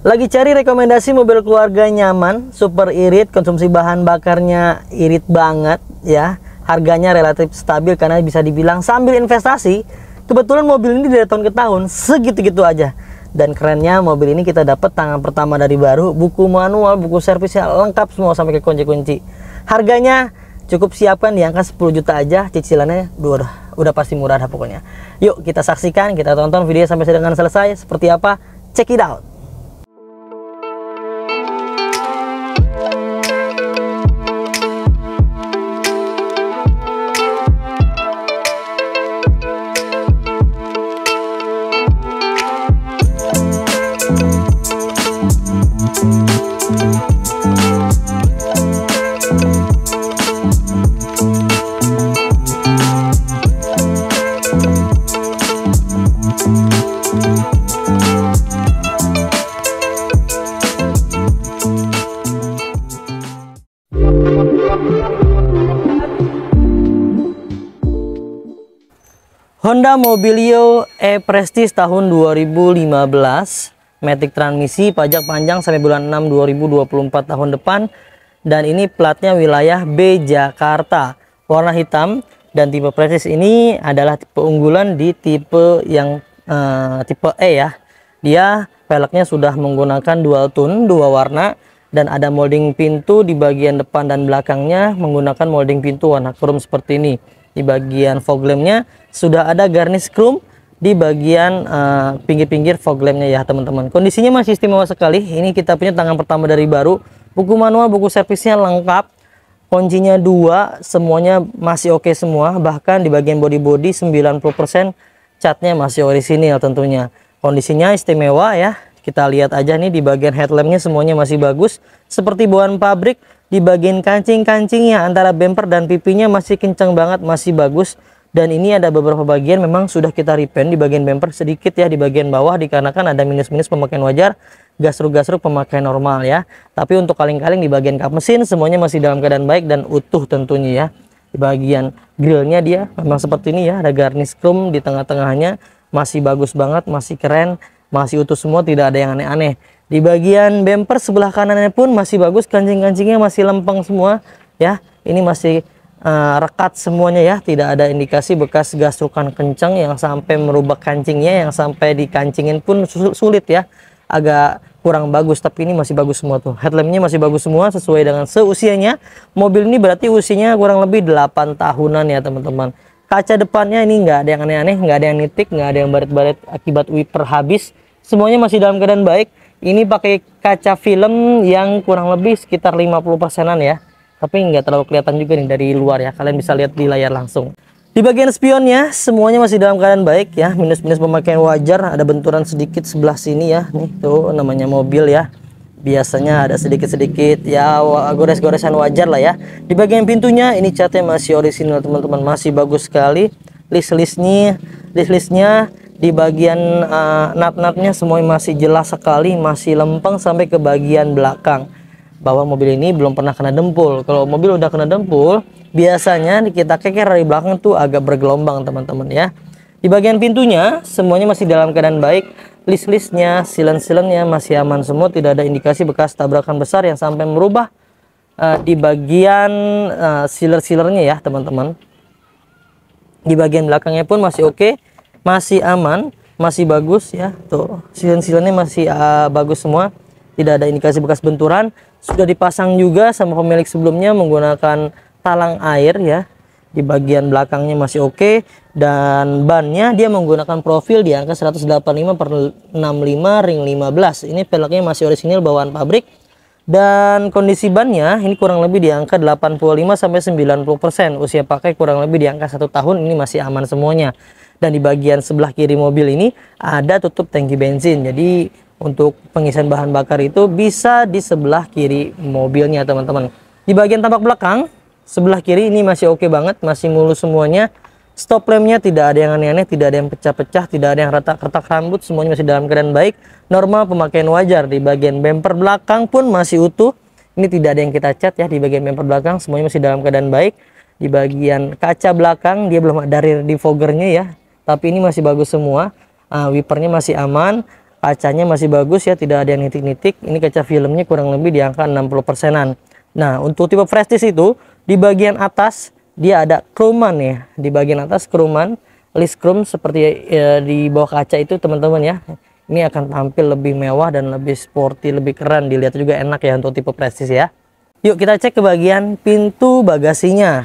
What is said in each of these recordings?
Lagi cari rekomendasi mobil keluarga nyaman, super irit, konsumsi bahan bakarnya irit banget ya. Harganya relatif stabil karena bisa dibilang sambil investasi. Kebetulan mobil ini dari tahun ke tahun segitu-gitu aja. Dan kerennya mobil ini kita dapat tangan pertama dari baru, buku manual, buku servisnya lengkap semua sampai ke kunci-kunci. Harganya cukup siapkan di angka 10 juta aja, cicilannya udah pasti murah dah pokoknya. Yuk kita saksikan, kita tonton video sampai dengan selesai seperti apa. Check it out. Honda Mobilio E-Prestige tahun 2015, matic transmisi, pajak panjang sampai bulan 6 2024 tahun depan, dan ini platnya wilayah B Jakarta, warna hitam, dan tipe Prestige ini adalah tipe unggulan di tipe yang tipe E ya. Dia velgnya sudah menggunakan dual tone, dua warna, dan ada molding pintu di bagian depan dan belakangnya menggunakan molding pintu warna chrome seperti ini. Di bagian fog lampnya sudah ada garnish chrome di bagian pinggir-pinggir fog lampnya ya teman-teman. Kondisinya masih istimewa sekali. Ini kita punya tangan pertama dari baru, buku manual, buku servisnya lengkap, kuncinya 2, semuanya masih oke semua. Bahkan di bagian body 90% catnya masih orisinil tentunya. Kondisinya istimewa ya. Kita lihat aja nih di bagian headlampnya semuanya masih bagus seperti bawaan pabrik. Di bagian kancing-kancingnya antara bumper dan pipinya masih kencang banget, masih bagus. Dan ini ada beberapa bagian memang sudah kita repaint. Di bagian bumper sedikit ya, di bagian bawah dikarenakan ada minus-minus pemakaian wajar, gasruk-gasruk pemakaian normal ya. Tapi untuk kaleng-kaleng di bagian kap mesin semuanya masih dalam keadaan baik dan utuh tentunya ya. Di bagian grillnya dia memang seperti ini ya, ada garnish chrome di tengah-tengahnya, masih bagus banget, masih keren, masih utuh semua, tidak ada yang aneh-aneh. Di bagian bumper sebelah kanannya pun masih bagus, kancing-kancingnya masih lempeng semua ya. Ini masih rekat semuanya ya, tidak ada indikasi bekas gasrukan kencang yang sampai merubah kancingnya, yang sampai dikancingin pun sulit ya, agak kurang bagus. Tapi ini masih bagus semua tuh, headlampnya masih bagus semua sesuai dengan seusianya. Mobil ini berarti usianya kurang lebih 8 tahunan ya teman-teman. Kaca depannya ini nggak ada yang aneh-aneh, nggak ada yang nitik, nggak ada yang baret-baret akibat wiper habis, semuanya masih dalam keadaan baik. Ini pakai kaca film yang kurang lebih sekitar 50%-an ya, tapi nggak terlalu kelihatan juga nih dari luar ya, kalian bisa lihat di layar langsung. Di bagian spionnya semuanya masih dalam keadaan baik ya, minus-minus pemakaian wajar, ada benturan sedikit sebelah sini ya, nih tuh namanya mobil ya, biasanya ada sedikit-sedikit ya gores-goresan wajar lah ya. Di bagian pintunya ini catnya masih orisinal teman-teman, masih bagus sekali. List-listnya di bagian nut-nutnya semuanya masih jelas sekali, masih lempeng sampai ke bagian belakang. Bahwa mobil ini belum pernah kena dempul. Kalau mobil udah kena dempul, biasanya kita keker dari belakang tuh agak bergelombang teman-teman ya. Di bagian pintunya semuanya masih dalam keadaan baik. List-listnya, silen-silennya masih aman semua, tidak ada indikasi bekas tabrakan besar yang sampai merubah di bagian sealer-sealernya ya teman-teman. Di bagian belakangnya pun masih oke, masih aman, masih bagus ya. Tuh, silen-silennya masih bagus semua, tidak ada indikasi bekas benturan. Sudah dipasang juga sama pemilik sebelumnya menggunakan talang air ya. Di bagian belakangnya masih oke, dan bannya dia menggunakan profil di angka 185/65 ring 15. Ini velgnya masih orisinil bawaan pabrik, dan kondisi bannya ini kurang lebih di angka 85-90%. Usia pakai kurang lebih di angka 1 tahun, ini masih aman semuanya. Dan di bagian sebelah kiri mobil ini ada tutup tangki bensin, jadi untuk pengisian bahan bakar itu bisa di sebelah kiri mobilnya teman-teman. Di bagian tampak belakang sebelah kiri ini masih oke banget, masih mulus semuanya. Stop lampnya tidak ada yang aneh-aneh, tidak ada yang pecah-pecah, tidak ada yang retak-retak rambut, semuanya masih dalam keadaan baik, normal, pemakaian wajar. Di bagian bumper belakang pun masih utuh, ini tidak ada yang kita cat ya. Di bagian bumper belakang semuanya masih dalam keadaan baik. Di bagian kaca belakang dia belum ada rear defoggernya ya, tapi ini masih bagus semua. Wipernya masih aman, Kacanya masih bagus ya, tidak ada yang nitik-nitik. Ini kaca filmnya kurang lebih di angka 60%-an. Nah, untuk tipe Prestige itu di bagian atas dia ada chroman ya. Di bagian atas chroman, list chrome seperti di bawah kaca itu teman-teman ya. Ini akan tampil lebih mewah dan lebih sporty, lebih keren. Dilihat juga enak ya untuk tipe Prestige ya. Yuk kita cek ke bagian pintu bagasinya.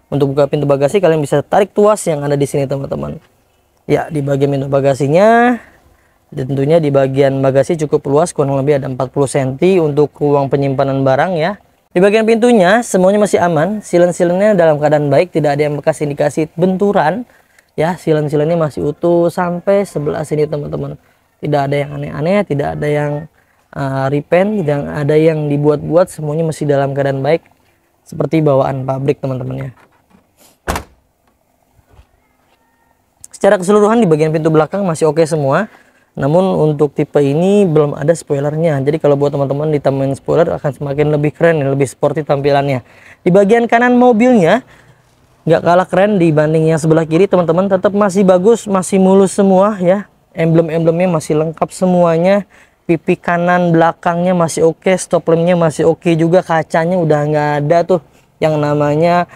Untuk buka pintu bagasi kalian bisa tarik tuas yang ada di sini teman-teman. Ya, di bagian pintu bagasinya tentunya di bagian bagasi cukup luas, kurang lebih ada 40 cm untuk ruang penyimpanan barang ya. Di bagian pintunya semuanya masih aman, silen-silennya dalam keadaan baik, tidak ada yang bekas indikasi benturan ya. Silen-silennya masih utuh sampai sebelah sini teman-teman. Tidak ada yang aneh-aneh, tidak ada yang repaint, tidak ada yang dibuat-buat, semuanya masih dalam keadaan baik seperti bawaan pabrik teman-teman ya. Secara keseluruhan di bagian pintu belakang masih oke semua. Namun untuk tipe ini belum ada spoilernya. Jadi kalau buat teman-teman ditambahin spoiler akan semakin lebih keren, lebih sporty tampilannya. Di bagian kanan mobilnya nggak kalah keren dibanding yang sebelah kiri teman-teman. Tetap masih bagus, masih mulus semua ya. Emblem-emblemnya masih lengkap semuanya. Pipi kanan belakangnya masih oke, stop lampnya masih oke juga. Kacanya udah nggak ada tuh yang namanya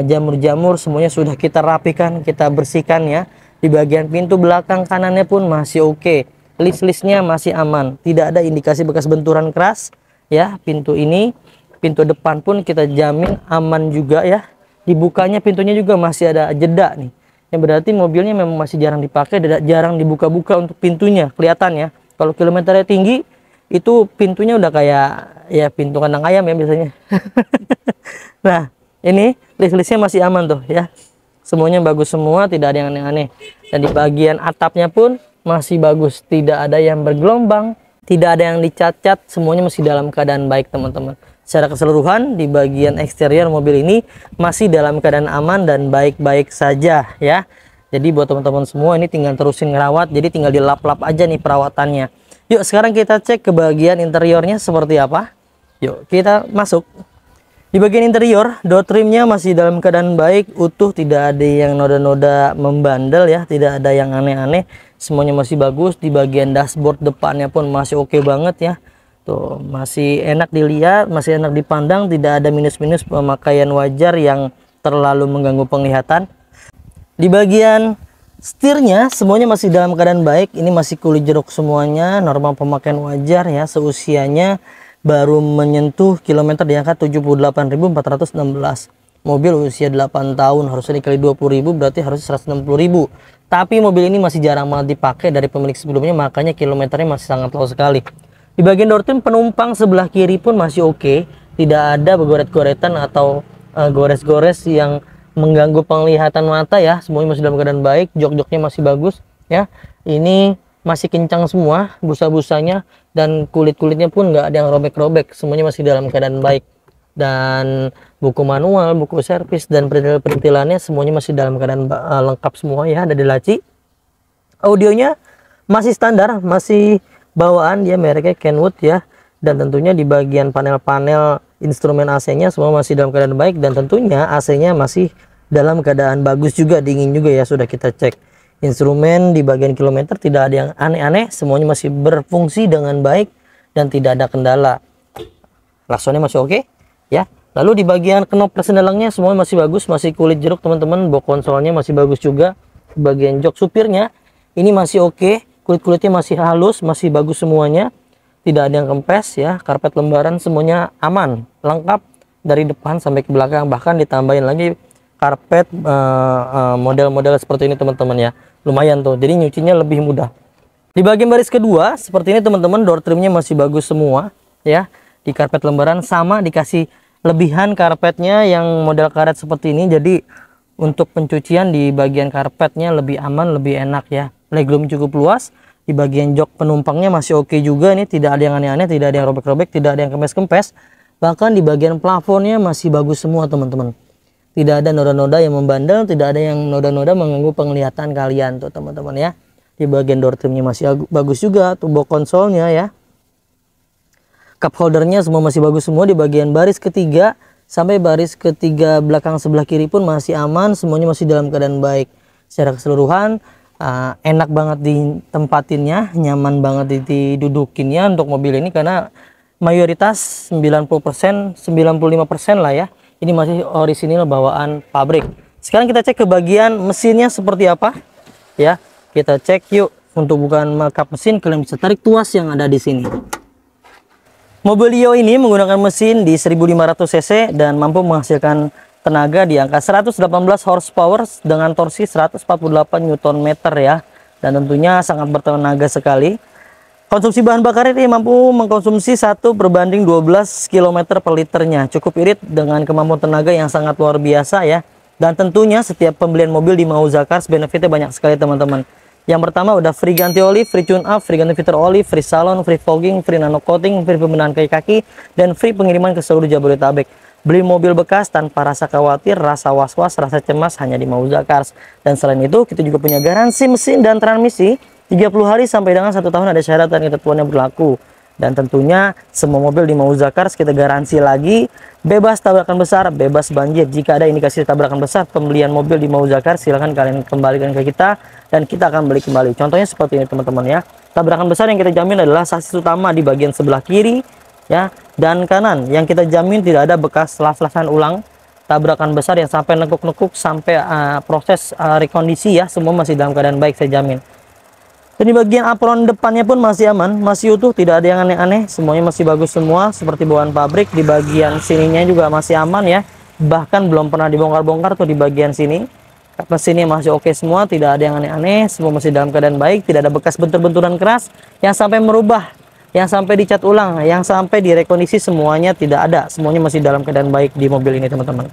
jamur-jamur, semuanya sudah kita rapikan, kita bersihkan ya. Di bagian pintu belakang kanannya pun masih oke. List-listnya masih aman, tidak ada indikasi bekas benturan keras ya. Pintu ini, pintu depan pun kita jamin aman juga ya. Dibukanya pintunya juga masih ada jeda nih, yang berarti mobilnya memang masih jarang dipakai, jarang dibuka-buka untuk pintunya, kelihatan ya. Kalau kilometernya tinggi itu pintunya udah kayak ya pintu kandang ayam ya biasanya. Nah ini list-listnya masih aman tuh ya. Semuanya bagus semua, tidak ada yang aneh-aneh. Dan di bagian atapnya pun masih bagus, tidak ada yang bergelombang, tidak ada yang dicat-cat, semuanya masih dalam keadaan baik teman-teman. Secara keseluruhan di bagian eksterior mobil ini masih dalam keadaan aman dan baik-baik saja ya. Jadi buat teman-teman semua ini tinggal terusin ngerawat, jadi tinggal dilap-lap aja nih perawatannya. Yuk sekarang kita cek ke bagian interiornya seperti apa. Yuk kita masuk. Di bagian interior, door trimnya masih dalam keadaan baik, utuh, tidak ada yang noda-noda membandel ya, tidak ada yang aneh-aneh, semuanya masih bagus. Di bagian dashboard depannya pun masih oke banget ya. Tuh, masih enak dilihat, masih enak dipandang, tidak ada minus-minus pemakaian wajar yang terlalu mengganggu penglihatan. Di bagian setirnya semuanya masih dalam keadaan baik, ini masih kulit jeruk semuanya, normal pemakaian wajar ya, seusianya baru menyentuh kilometer di angka 78.416. Mobil usia 8 tahun harusnya dikali 20.000 berarti harus 160.000. Tapi mobil ini masih jarang banget dipakai dari pemilik sebelumnya, makanya kilometernya masih sangat low sekali. Di bagian door trim penumpang sebelah kiri pun masih oke, tidak ada goret-goretan atau gores-gores yang mengganggu penglihatan mata ya. Semuanya masih dalam keadaan baik, jok-joknya masih bagus ya. Ini masih kencang semua busa-busanya, dan kulit-kulitnya pun nggak ada yang robek-robek, semuanya masih dalam keadaan baik. Dan buku manual, buku servis, dan perintilannya semuanya masih dalam keadaan lengkap semua ya, ada di laci. Audionya masih standar, masih bawaan dia mereknya Kenwood ya. Dan tentunya di bagian panel-panel instrumen AC-nya semua masih dalam keadaan baik, dan tentunya AC-nya masih dalam keadaan bagus juga, dingin juga ya, sudah kita cek. Instrumen di bagian kilometer tidak ada yang aneh-aneh, semuanya masih berfungsi dengan baik dan tidak ada kendala. Klaksonnya masih oke ya. Lalu di bagian knop persendalangnya semua masih bagus, masih kulit jeruk teman-teman. Box konsolnya masih bagus juga. Bagian jok supirnya ini masih oke, kulit-kulitnya masih halus, masih bagus semuanya. Tidak ada yang kempes ya. Karpet lembaran semuanya aman, lengkap dari depan sampai ke belakang. Bahkan ditambahin lagi karpet model-model seperti ini teman-teman ya. Lumayan tuh, jadi nyucinya lebih mudah. Di bagian baris kedua seperti ini teman-teman, door trimnya masih bagus semua ya. Di karpet lembaran sama dikasih lebihan karpetnya yang model karet seperti ini, jadi untuk pencucian di bagian karpetnya lebih aman, lebih enak ya. Legroom cukup luas. Di bagian jok penumpangnya masih oke juga nih, tidak ada yang aneh-aneh, tidak ada yang robek-robek, tidak ada yang kempes-kempes. Bahkan di bagian plafonnya masih bagus semua teman-teman. Tidak ada noda-noda yang membandel, tidak ada yang noda-noda mengganggu penglihatan kalian tuh teman-teman ya. Di bagian door trimnya masih bagus juga, tuh box konsolnya ya. Cup holdernya semua masih bagus semua. Di bagian baris ketiga sampai baris ketiga belakang sebelah kiri pun masih aman, semuanya masih dalam keadaan baik. Secara keseluruhan Enak banget ditempatinnya, nyaman banget didudukinnya untuk mobil ini, karena mayoritas 90%, 95% lah ya, ini masih orisinil bawaan pabrik. Sekarang kita cek ke bagian mesinnya seperti apa ya. Kita cek yuk. Untuk bukan melengkap mesin, kalian bisa tarik tuas yang ada di sini. Mobilio ini menggunakan mesin di 1500 cc dan mampu menghasilkan tenaga di angka 118 horsepower dengan torsi 148 Nm ya. Dan tentunya sangat bertenaga sekali. Konsumsi bahan bakar ini mampu mengkonsumsi 1/12 km per liternya. Cukup irit dengan kemampuan tenaga yang sangat luar biasa ya. Dan tentunya setiap pembelian mobil di Mauza Cars benefitnya banyak sekali teman-teman. Yang pertama udah free ganti oli, free tune up, free ganti filter oli, free salon, free fogging, free nano coating, free pembenahan kaki-kaki, dan free pengiriman ke seluruh Jabodetabek. Beli mobil bekas tanpa rasa khawatir, rasa was-was, rasa cemas hanya di Mauza Cars. Dan selain itu kita juga punya garansi mesin dan transmisi 30 hari sampai dengan 1 tahun, ada syarat dan ketentuan yang berlaku. Dan tentunya semua mobil di Mauza Cars kita garansi lagi bebas tabrakan besar, bebas banjir. Jika ada indikasi tabrakan besar pembelian mobil di Mauza Cars, silahkan kalian kembalikan ke kita dan kita akan beli kembali. Contohnya seperti ini teman-teman ya. Tabrakan besar yang kita jamin adalah sasis utama di bagian sebelah kiri ya dan kanan. Yang kita jamin tidak ada bekas las-lasan ulang tabrakan besar yang sampai nekuk-nekuk sampai proses rekondisi ya, semua masih dalam keadaan baik saya jamin. Dan di bagian apron depannya pun masih aman, masih utuh, tidak ada yang aneh-aneh, semuanya masih bagus semua seperti bawaan pabrik. Di bagian sininya juga masih aman ya, bahkan belum pernah dibongkar-bongkar tuh di bagian sini. Mesinnya masih oke semua, tidak ada yang aneh-aneh, semua masih dalam keadaan baik, tidak ada bekas bentur-benturan keras yang sampai merubah, yang sampai dicat ulang, yang sampai direkondisi, semuanya tidak ada, semuanya masih dalam keadaan baik di mobil ini teman-teman.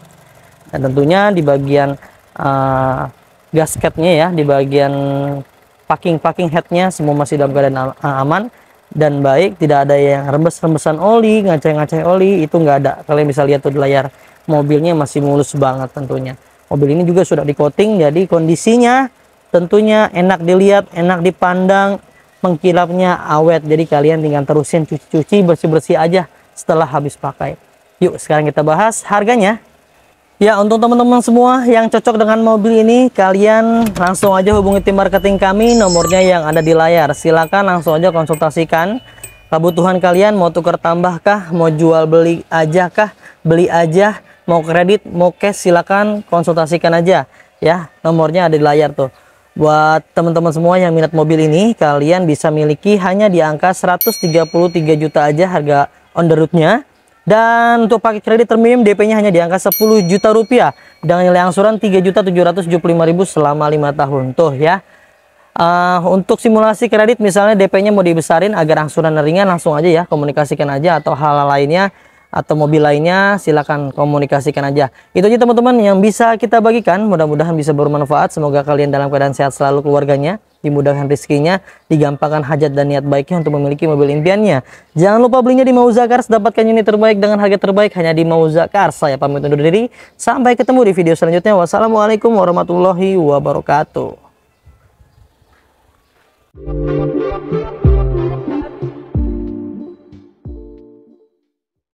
Dan tentunya di bagian gasketnya ya, di bagian packing headnya semua masih dalam keadaan aman dan baik, tidak ada yang rembes-rembesan oli, ngaceng-ngaceng oli, itu nggak ada. Kalian bisa lihat tuh di layar, mobilnya masih mulus banget tentunya. Mobil ini juga sudah di coating, jadi kondisinya tentunya enak dilihat, enak dipandang, mengkilapnya awet. Jadi kalian tinggal terusin cuci-cuci, bersih-bersih aja setelah habis pakai. Yuk sekarang kita bahas harganya. Ya, untuk teman-teman semua yang cocok dengan mobil ini, kalian langsung aja hubungi tim marketing kami, nomornya yang ada di layar. Silakan langsung aja konsultasikan kebutuhan kalian, mau tukar tambah kah, mau jual beli aja kah, beli aja, mau kredit, mau cash, silakan konsultasikan aja ya. Nomornya ada di layar tuh. Buat teman-teman semua yang minat mobil ini, kalian bisa miliki hanya di angka 133 juta aja harga on the road-nya. Dan untuk pakai kredit terminim DP-nya hanya di angka 10 juta rupiah dengan nilai angsuran 3.775.000 selama 5 tahun tuh ya. Untuk simulasi kredit misalnya DP-nya mau dibesarin agar angsuran ringan, langsung aja ya komunikasikan aja, atau hal lainnya atau mobil lainnya silakan komunikasikan aja. Itu aja teman-teman yang bisa kita bagikan, mudah-mudahan bisa bermanfaat. Semoga kalian dalam keadaan sehat selalu, keluarganya dimudahkan rezekinya, digampangkan hajat dan niat baiknya untuk memiliki mobil impiannya. Jangan lupa belinya di Mauza Cars, dapatkan unit terbaik dengan harga terbaik hanya di Mauza Cars. Saya pamit undur diri, sampai ketemu di video selanjutnya. Wassalamualaikum warahmatullahi wabarakatuh.